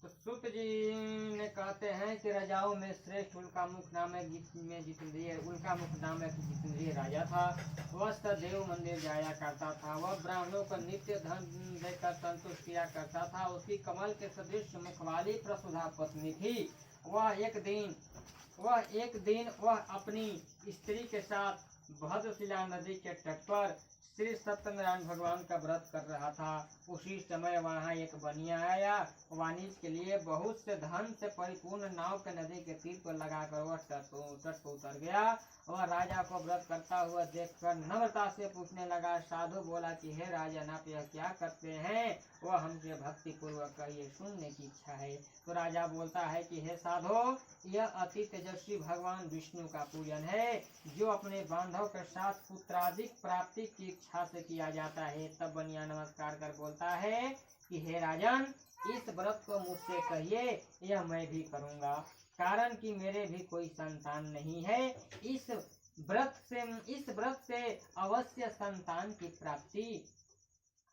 तो सूत जी ने कहते हैं कि राजाओं में श्रेष्ठ उल्कामुख नामक जितेंद्रिय राजा था। वह सदैव मंदिर जाया करता था। वह ब्राह्मणों को नित्य धन देकर संतुष्ट किया करता था। उसकी कमल के सदृश मुख वाली प्रसुधा पत्नी थी। एक दिन वह अपनी स्त्री के साथ भद्रशिला नदी के तट पर श्री सत्यनारायण भगवान का व्रत कर रहा था। उसी समय वहाँ एक बनिया आया। वाणिज्य के लिए बहुत से धन से परिपूर्ण नाव के नदी के तीर पर लगाकर वह तट पर उतर गया। वह राजा को व्रत करता हुआ देखकर नम्रता से पूछने लगा। साधु बोला कि हे राजन, आप यह क्या करते हैं? वह हमसे भक्ति पूर्वक ये सुनने की इच्छा है। तो राजा बोलता है कि हे साधु, यह अति तेजस्वी भगवान विष्णु का पूजन है, जो अपने बांधव के साथ पुत्रादिक प्राप्ति की इच्छा से किया जाता है। तब बनिया नमस्कार कर बोलता है कि हे राजन, इस व्रत को मुझसे कहिए, यह मैं भी करूँगा, कारण कि मेरे भी कोई संतान नहीं है। इस व्रत से अवश्य संतान की प्राप्ति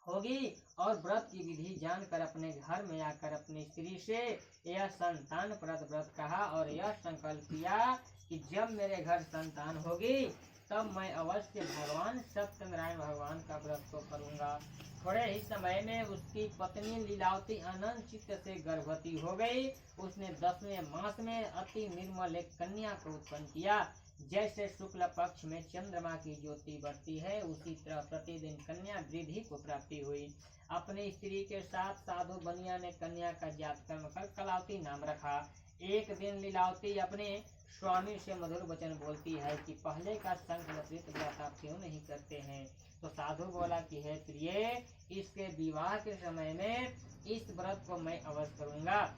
होगी। और व्रत की विधि जानकर अपने घर में आकर अपनी स्त्री से यह संतान व्रत कहा और यह संकल्प किया कि जब मेरे घर संतान होगी तब मैं अवश्य भगवान सत्यनारायण भगवान का व्रत को करूँगा। थोड़े ही समय में उसकी पत्नी लीलावती अनंत चित्त से गर्भवती हो गई। उसने 10वें मास में अति निर्मल एक कन्या को उत्पन्न किया। जैसे शुक्ल पक्ष में चंद्रमा की ज्योति बढ़ती है, उसी तरह प्रतिदिन कन्या वृद्धि को प्राप्ति हुई। अपनी स्त्री के साथ साधु बनिया ने कन्या का जातकर्म कर कलावती नाम रखा। एक दिन लीलावती अपने स्वामी से मधुर वचन बोलती है कि पहले का संकल्पित व्रत आप क्यों नहीं करते हैं? तो साधु बोला कि हे प्रिय, इसके विवाह के समय में इस व्रत को मैं अवश्य करूँगा।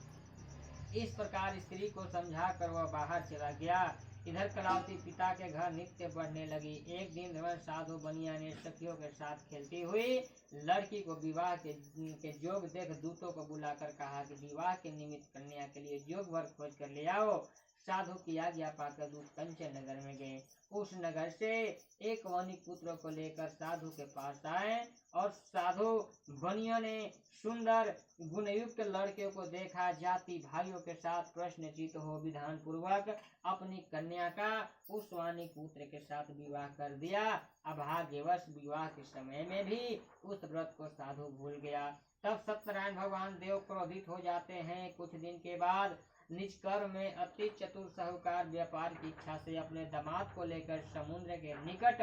इस प्रकार स्त्री को समझा कर वह बाहर चला गया। इधर कलावती पिता के घर नित्य बढ़ने लगी। एक दिन साधु बनिया ने सखियों के साथ खेलती हुई लड़की को विवाह के जोग देख दूतों को बुलाकर कहा कि विवाह के निमित्त कन्या के लिए जोग वर खोज कर ले आओ। साधु की आज्ञा पाकर दूत कंचन नगर में गए। उस नगर से एक वणिक पुत्र को लेकर साधु के पास आए और साधु बनिया ने सुंदर गुणयुक्त लड़के को देखा। जाति भाइयों के साथ प्रश्नचित हो विधान पूर्वक अपनी कन्या का उस वाणी पुत्र के साथ विवाह कर दिया। अभाग्यवश विवाह के समय में भी उस व्रत को साधु भूल गया। तब सत्यनारायण भगवान देव क्रोधित हो जाते हैं। कुछ दिन के बाद निज कर्म में अति चतुर साहूकार व्यापार की इच्छा से अपने दामाद को लेकर समुद्र के निकट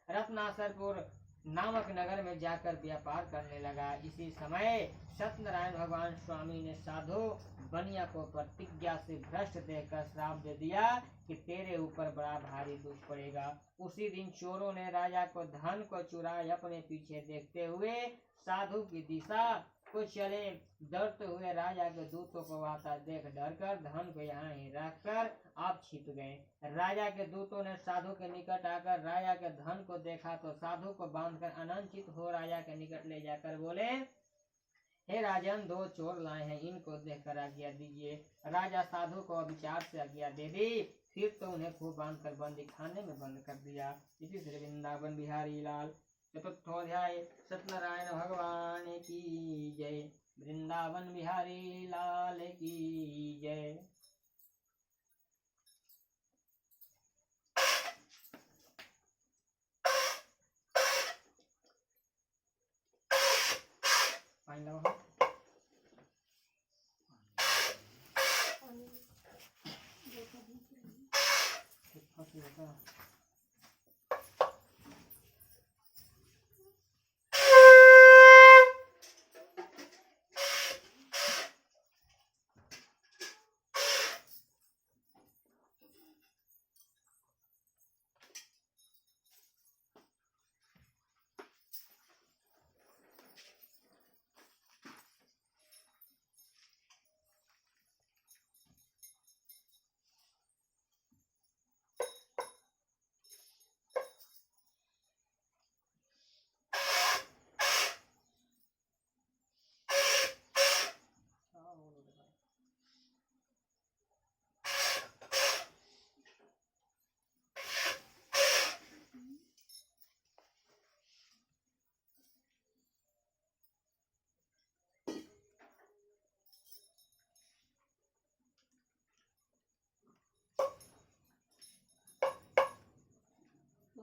रत्नासरपुर नामक नगर में जाकर व्यापार करने लगा। इसी समय सत्यनारायण भगवान स्वामी ने साधु बनिया को प्रतिज्ञा से भ्रष्ट देखकर श्राप दे दिया कि तेरे ऊपर बड़ा भारी दुख पड़ेगा। उसी दिन चोरों ने राजा को धन को चुराए अपने पीछे देखते हुए साधु की दिशा को चले। डरते हुए राजा के दूतों को आता देख डरकर धन को यहाँ ही रखकर आप छिप गए। राजा के दूतों ने साधु के निकट आकर राजा के धन को देखा तो साधु को बांधकर अनंचित हो राजा के निकट ले जाकर बोले, हे राजन, 2 चोर लाए हैं, इनको देखकर आज्ञा दीजिए। राजा साधु को विचार से आज्ञा दे दी। फिर तो उन्हें खूब बांधकर बंदी खाने में बंद कर दिया। इसी से वृंदावन बिहारी लाल चतुर्थोध्याय सत्यनारायण भगवान की जय। वृंदावन बिहारी लाल की जय।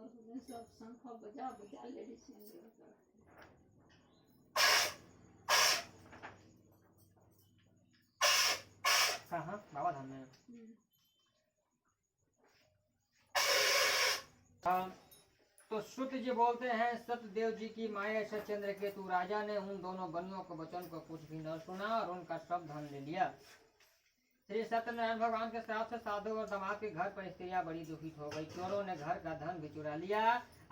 सब शंख बजा बजा लेडीज कहाँ बाबा धाम में? हाँ, तो श्रुत जी बोलते हैं सत्यदेव जी की माया सचंद्र केतु राजा ने उन दोनों बनियों के वचन को कुछ भी न सुना और उनका सब धन ले लिया। श्री सत्यनारायण भगवान के श्राप से साधु और दामाद के घर पर स्त्रियां बड़ी दुखित हो गई। चोरों ने घर का धन भी चुरा लिया।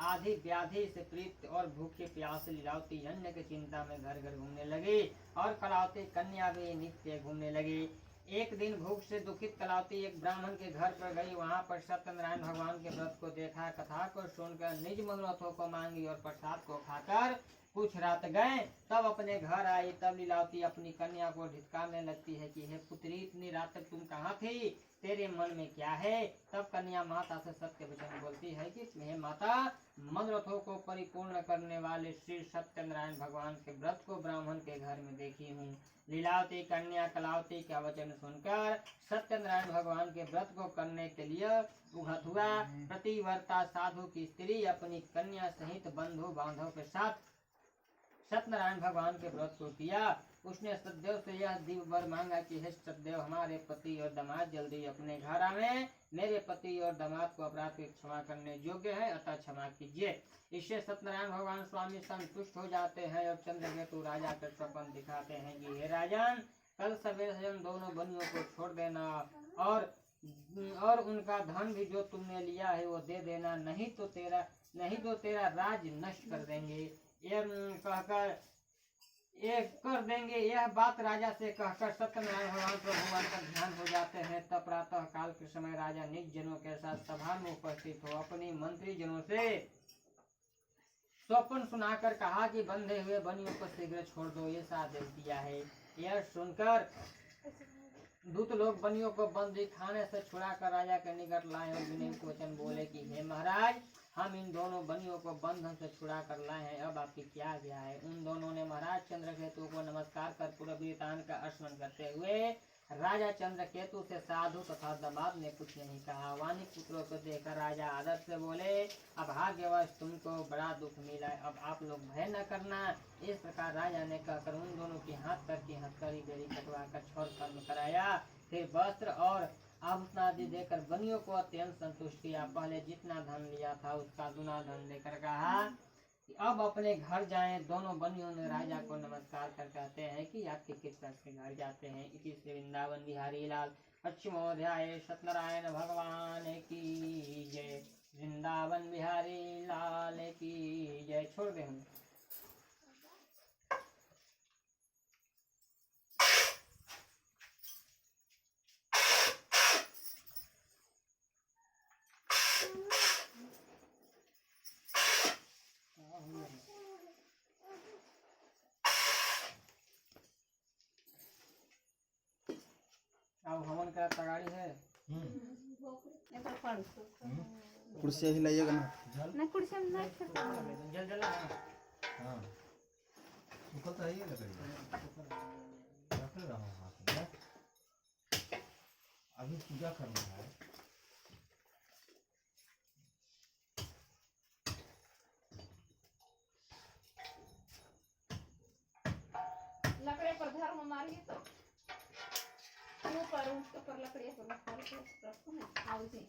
आधी व्याधि से पीड़ित और भूखे प्यास लीलावती अन्य की चिंता में घर घर घूमने लगी और कलावती कन्या भी नित्य घूमने लगी। एक दिन भूख से दुखित कलावती एक ब्राह्मण के घर पर गई। वहां पर सत्यनारायण भगवान के व्रत को देखा, कथा को सुनकर निज मनोरथों को मांगी और प्रसाद को खाकर कुछ रात गए। तब अपने घर आई। तब लीलावती अपनी कन्या को धिक्कारने लगती है कि हे पुत्री, इतनी रात तक तुम कहाँ थी, तेरे मन में क्या है? तब कन्या माता से सत्य वचन बोलती है कि हे माता, मनोरथों को परिपूर्ण करने वाले श्री सत्यनारायण भगवान के व्रत को ब्राह्मण के घर में देखी हूँ। लीलावती कन्या कलावती का वचन सुनकर सत्यनारायण भगवान के व्रत को करने के लिए उघत हुआ। प्रतिवर्ता साधु की स्त्री अपनी कन्या सहित बंधु बांधव के साथ सत्यनारायण भगवान के व्रत को किया। उसने सतदेव से यह दिव्य वर मांगा कि हे सतदेव, हमारे पति और दामाद जल्दी अपने घर आवे। मेरे पति और दामाद को अपराध की क्षमा करने योग्य है, अतः क्षमा कीजिए। इससे सत्यनारायण भगवान स्वामी संतुष्ट हो जाते हैं और चंद्रकेतु राजा के स्वप्न दिखाते हैं कि हे राजन, कल सवेरे से दोनों बनियों को छोड़ देना और उनका धन भी जो तुमने लिया है वो दे देना, नहीं तो तेरा राज नष्ट कर देंगे। कर देंगे। यह बात राजा से कहकर सत्यनारायण भगवान प्रभुवान का ध्यान हो जाते हैं। तब प्रातः काल के समय राजा निज जनों के साथ सभा में उपस्थित हो अपनी मंत्री जनों से स्वप्न सुनाकर कहा कि बंधे हुए बनियों को शीघ्र छोड़ दो, ये आदेश दिया है। यह सुनकर दूत लोग बनियों को बंदी खाने से छुड़ाकर राजा के निकट लाए और विनय वचन बोले कि हे महाराज, हम इन दोनों बनियों को बंधन से छुड़ा कर लाए हैं, अब आपकी क्या आज्ञा है? उन दोनों ने महाराज चंद्रकेतु को नमस्कार कर पूरा वृतांत का स्मरण करते हुए राजा चंद्रकेतु से साधु तथा दामाद ने कुछ नहीं कहा। वानी पुत्रों को देखकर राजा आदर से बोले, अभाग्यवश तुमको बड़ा दुख मिला, अब आप लोग भय न करना। इस प्रकार राजा ने कहकर उन दोनों की हाथ कर की हथकड़ी बेड़ी कटवा कर छोड़ कर्म कराया। फिर वस्त्र और आभूषण आदि देकर बनियों को अत्यंत संतुष्ट किया। पहले जितना धन लिया था उसका दुना धन लेकर कहा कि अब अपने घर जाएं। दोनों बनियों ने राजा को नमस्कार कर कहते हैं कि आपकी कृपा से घर जाते हैं। इसी से वृंदावन बिहारी लाल पश्चिमोध्याय सत्यनारायण भगवान की जय। वृंदावन बिहारी लाल की जय। छोड़ दे हम अब हवन का तगाड़ी है। कुर्सी हिलाइएगा ना। ना कुर्सी में नहीं जल जल हाँ सुखल तो है लकड़ी रख रहा हूँ हाथ में। अभी पूजा करना है। लकड़ी पर धर्म मारिए तो ऊपर उसके ऊपर लकड़ी पर रखो ना आउजी।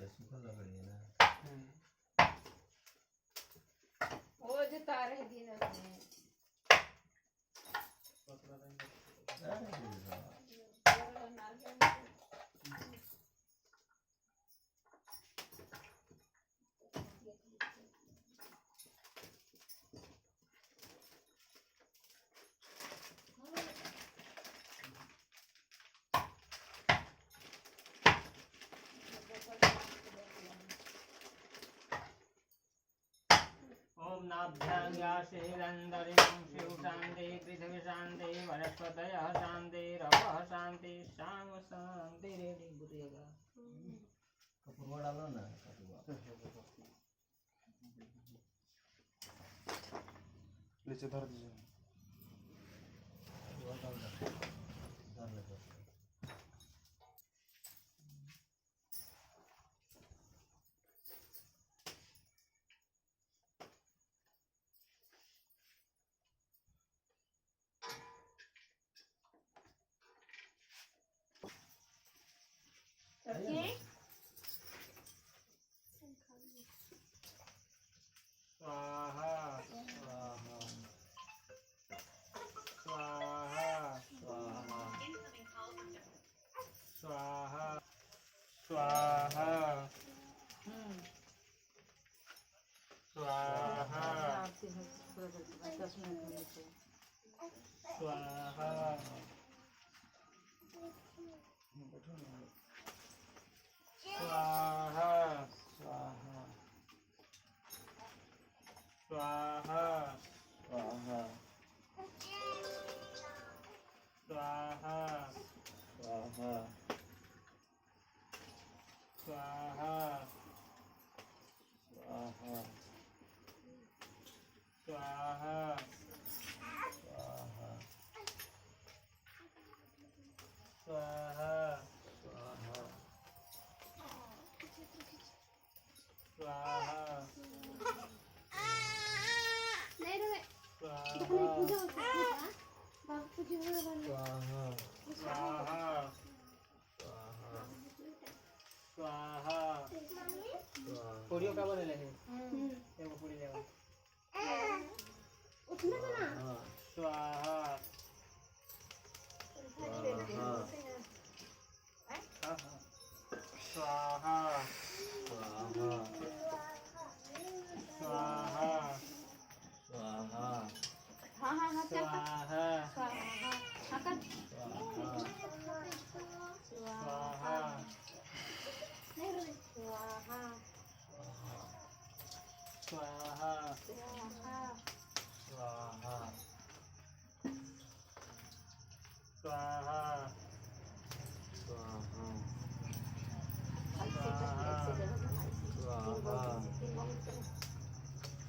सुखल लकड़ी है ना। वो जो तार है दिन में ओम नाभ्यां व्यासेरन्दरिणं शिव शान्ति पृथिवी शान्ति वनस्पतयः शान्ति रवः शान्ति श्याम शान्ति रेडी बुझिएगा कपूर डालो ना नीचे धर दीजिए धर ले रखिए स्वाहा स्वाहा स्वाहा स्वाहा स्वाहा स्वाहा स्वाहा स्वाहा स्वाहा स्वाहा स्वाहा स्वाहा स्वाहा स्वाहा स्वाहा स्वाहा स्वाहा स्वाहा नहीं रे स्वाहा बाबू जी वो स्वाहा स्वाहा स्वाहा पूरियों का बदले है एगो पूरी लेवा उसमें तो ना स्वाहा स्वाहा स्वाहा स्वाहा स्वाहा स्वाहा हाँ हाँ हाँ चल स्वाहा हाँ कर स्वाहा नहीं रे स्वाहा स्वाहा स्वाहा स्वाहा स्वाहा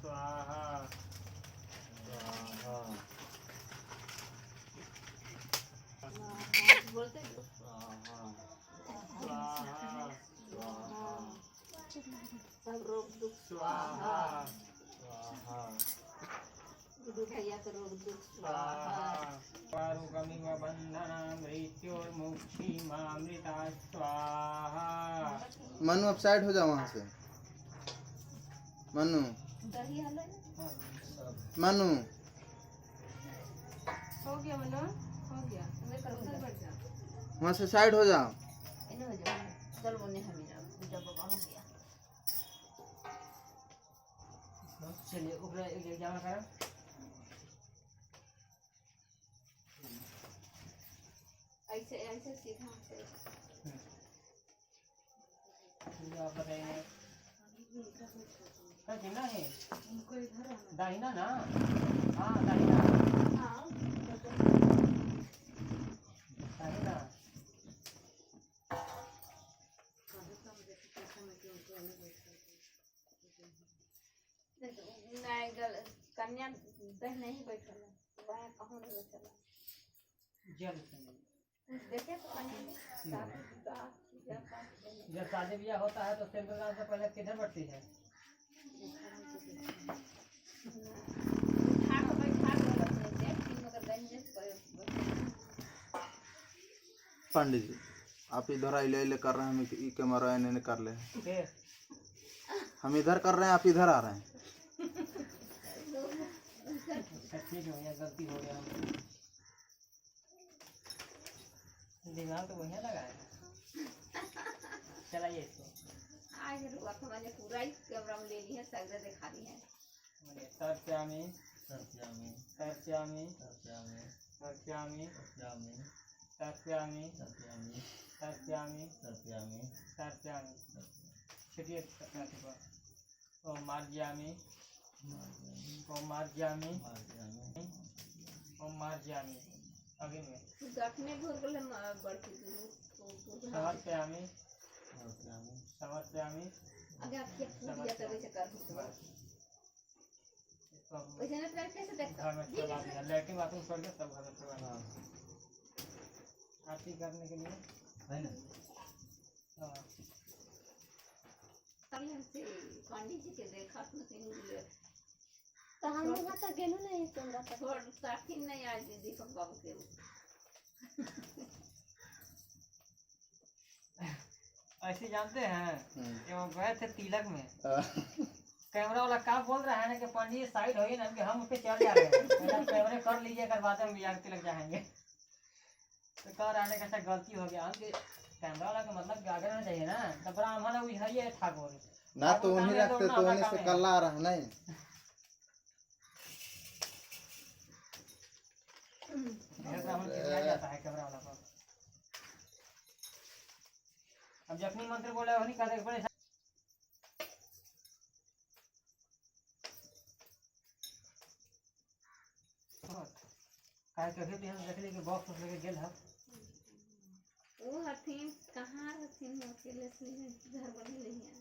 स्वाहा स्वाहा बोलते स्वाहा सब रोग दुख स्वाहा गुरु भैया के रोग दुख स्वाहा पारुकमिव बन्धना मृत्योर्मुक्षीमामृता स्वाहा मनु अब साइड हो जाओ वहाँ से मनु दही हलो मनु हो गया मनो हो गया मैं करूँगा बैठ जा वहाँ से साइड हो जाओ इन्हें हो जाओ चल बोलने हमें जब बाबा हो गया चलिए ऊपर एग्जाम करें ऐसे ऐसे सीधा से आप बताइए दाहिना है उनको इधर आना दाहिना ना हाँ दाहिना हाँ दाहिना नहीं कन्या दह नहीं बैठल वह कहूँ नहीं बैठल जल देखे तो जब शादी ब्याह होता है तो सिंदूरदान से पहले किधर बैठती है पंडित जी आप इधर आइले आइले कर रहे हैं हम कैमरा इन्हें कर ले फिर हम इधर कर रहे हैं आप इधर आ रहे हैं ठीक हो गया गलती हो गया दिमाग तो वही लगाया चलाइए इसको आज रुआत मैंने पूरा ही कैमरा में ले ली है सगरे दिखा दी है सर्प्यामी सत्यामि सर्प्यामी सत्यामि सर्प्यामी सत्यामि सर्प्यामी सत्यामि सर्प्यामी सत्यामि सर्प्यामी छुटिए अपना ओम मार्जयामी ओम मार्जामी ओम मार्जामी अभी में गठने भर गले बढ़ती दूर समर्पयामी समर्पयामी आगे आपकी फूट जाता वैसे कर बस वैसे ना ट्राई कैसे देखता घर में चला दिया लेकिन बाथरूम छोड़ के सब घर में चला आरती करने के लिए है ना हाँ कल से पंडित जी के देखा तो नहीं तो हम वहाँ तक गेलू नहीं तुमरा तक थोड़ा साथी नहीं आज दीपक बाबू के ऐसे जानते हैं कि वो गए थे तिलक में कैमरा वाला क्या बोल रहा है ना कि पंडित साइड होइए ना कि हम उस पे चढ़ जा रहे हैं पहले कैमरे कर लीजिए अगर बाद में बिहार तिलक जाएंगे तो कह रहा है कि ऐसा गलती हो गया हम कैमरा वाला का मतलब कि आगे रहना चाहिए ना तो ब्राह्मण उठाइए ठाकुर ना तो उन्हीं रखते तो उन्हीं से कल्ला आ रहा नहीं ब्राह्मण किया जाता है कैमरा वाला को अब जखनी मंत्र बोले वही कहते बड़े काय कभी भी हम देख लिए कि बॉक्स लेके गेल है वो हथिन कहाँ हथिन अकेले से घर बने नहीं है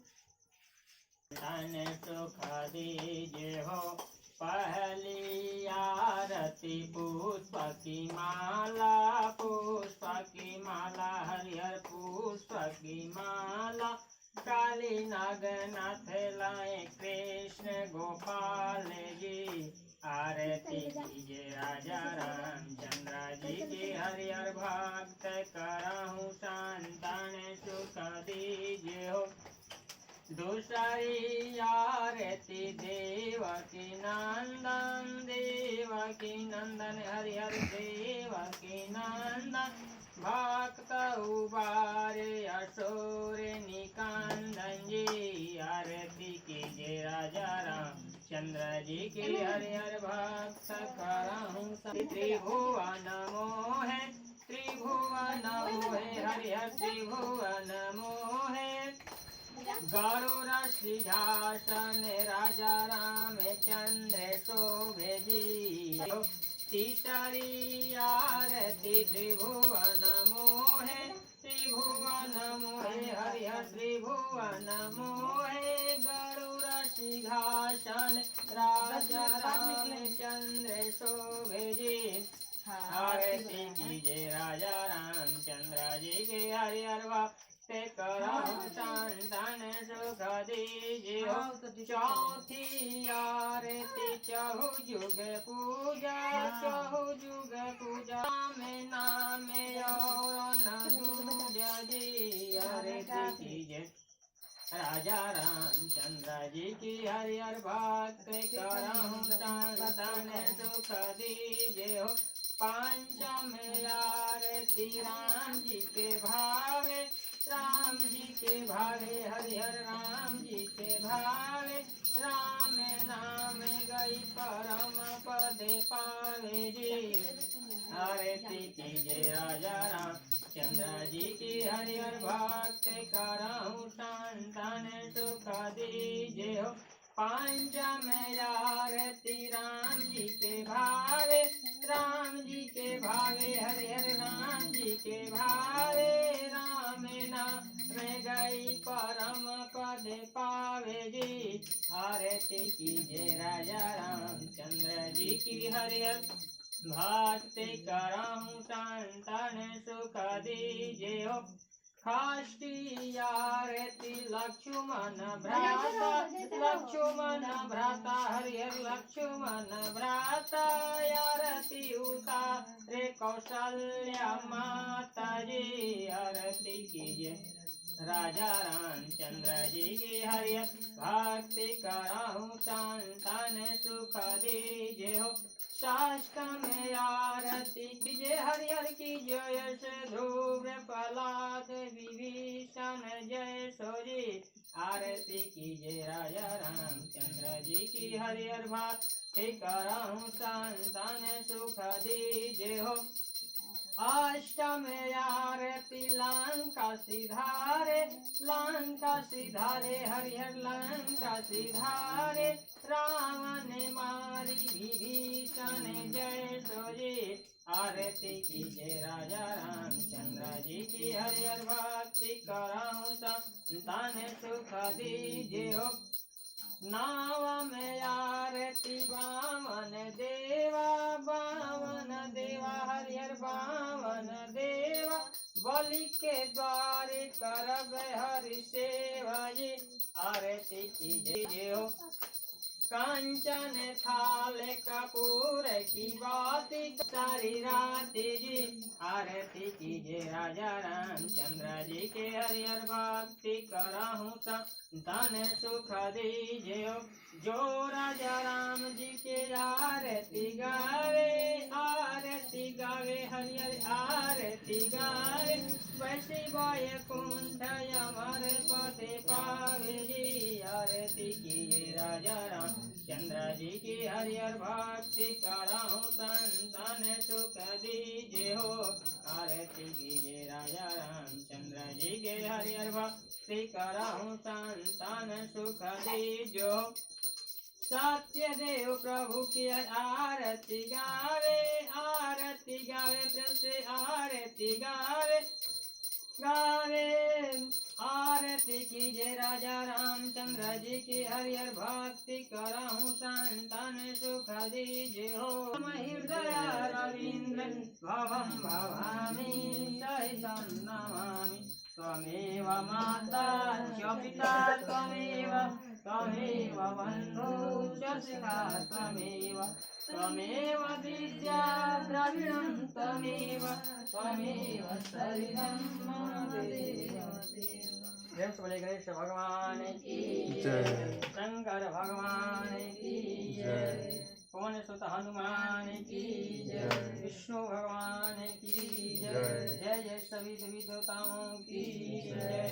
तने सुख दीजिए हो पहली आरती पुष्प की माला हरिहर पुष्प की माला काली नागनाथ लाए कृष्ण गोपाल जी आरती कीजिए राजा रामचंद्र जी की हरिहर भक्त करहूँ संतान सुख दीजिए हो दूसरी आरती देवकी नंदन हरिहर देवकी नंदन भक्त उबारे असुर निकंदन जी आरती कीजिए राजा रामचंद्र जी की हरिहर भक्त करहूँ त्रिभुवन मोहे हरिहर त्रिभुवन मोहे गरुड़ सिंहासन राजा रामचंद्र शोभे जी तीसरी आरती त्रिभुवन मोहे हरिहर त्रिभुवन मोहे गरुड़ सिंहासन राजा रामचंद्र शोभे जी आरती कीजिए राजा रामचंद्र जी के हरिहर भक्त करहूँ संतान सुख दीजिए हो चौथी आरती चहु जुग पूजा में नाम और न दूजा जी आरती कीजिए राजा रामचंद्र जी की हरिहर भक्त करहूँ संतान सुख दीजिए हो पंचम आरती राम जी के भावे हरिहर राम जी के भावे राम नाम गई परम पद पावे जी आरती कीजिए राजा रामचंद्र जी की हरिहर भक्त करहूँ संतान सुख दीजिए हो पंचम आरती राम जी के भावे हरिहर राम जी के भावे राम नाम गई परम पद पावे जी आरती कीजिए राजा रामचंद्र जी की हरिहर भक्ति करहूँ संतान सुख दीजिए हो षष्ठी आरती लक्ष्मण भ्राता हरिहर लक्ष्मण भ्राता आरती उतारे कौशल्या माता जी आरती कीजिए राजा रामचंद्र जी की हरिहर भक्ति करहूँ संतान सुख दीजिए हो साष्टम आरती कीजिए हरिहर की जय से ध्रुव प्रहलाद विभीषण जय सोजी आरती कीजिए राजा रामचंद्र जी की हरिहर भक्ति करहूँ संतान सुख दीजिए हो अष्टमे आरती लंका सिधारे हरिहर लंका सिधारे रावण मारी विभीषण जय सोजे आरती कीजिए राजा रामचंद्र जी की हरिहर भक्ति कराऊं संतान सुख दीजिए हो। नाव में आरती बामन देवा हरिहर बामन देवा बलि के द्वारे करब हरि सेवा जी आरती कीजिए हो। कांचन थाल कपूर की बाती सारी रात जी आरती कीजिए राजा रामचंद्र जी के हरिहर भक्ति कराहूं संतान सुख दीजिए हो। जो राजा राम जी के आरती गावे हरिहर आरती गावे वैसे वैकुंठ अमर पद पावे जी आरती कीजिए राजा राम चंद्र जी की हरिहर भक्ति कराऊं संतान सुख दीजिए हो। आरती कीजिए राजा रामचंद्र जी के हरिहर भक्ति कराऊं संतान सुख दीजिए हो। सत्य देव प्रभु की आरती गावे प्रेम से आरती गावे आरती कीजिए राजा रामचंद्र जी की हरिहर भक्ति कराहूं संतान सुख दीजिए हो। हृदय रवीन्द्र भवम भवामी सहितं नमामि त्वमेव माता च पिता त्वमेव बन्धु च सखा त्वमेव विद्या द्रविणं त्वमेव शरीरं मम देव। प्रेम से बोले गणेश भगवान की जय। शंकर भगवान की जय। पवन सुत हनुमान की जय। विष्णु भगवान की जय। जय जय सभी देवी देवताओं की जय।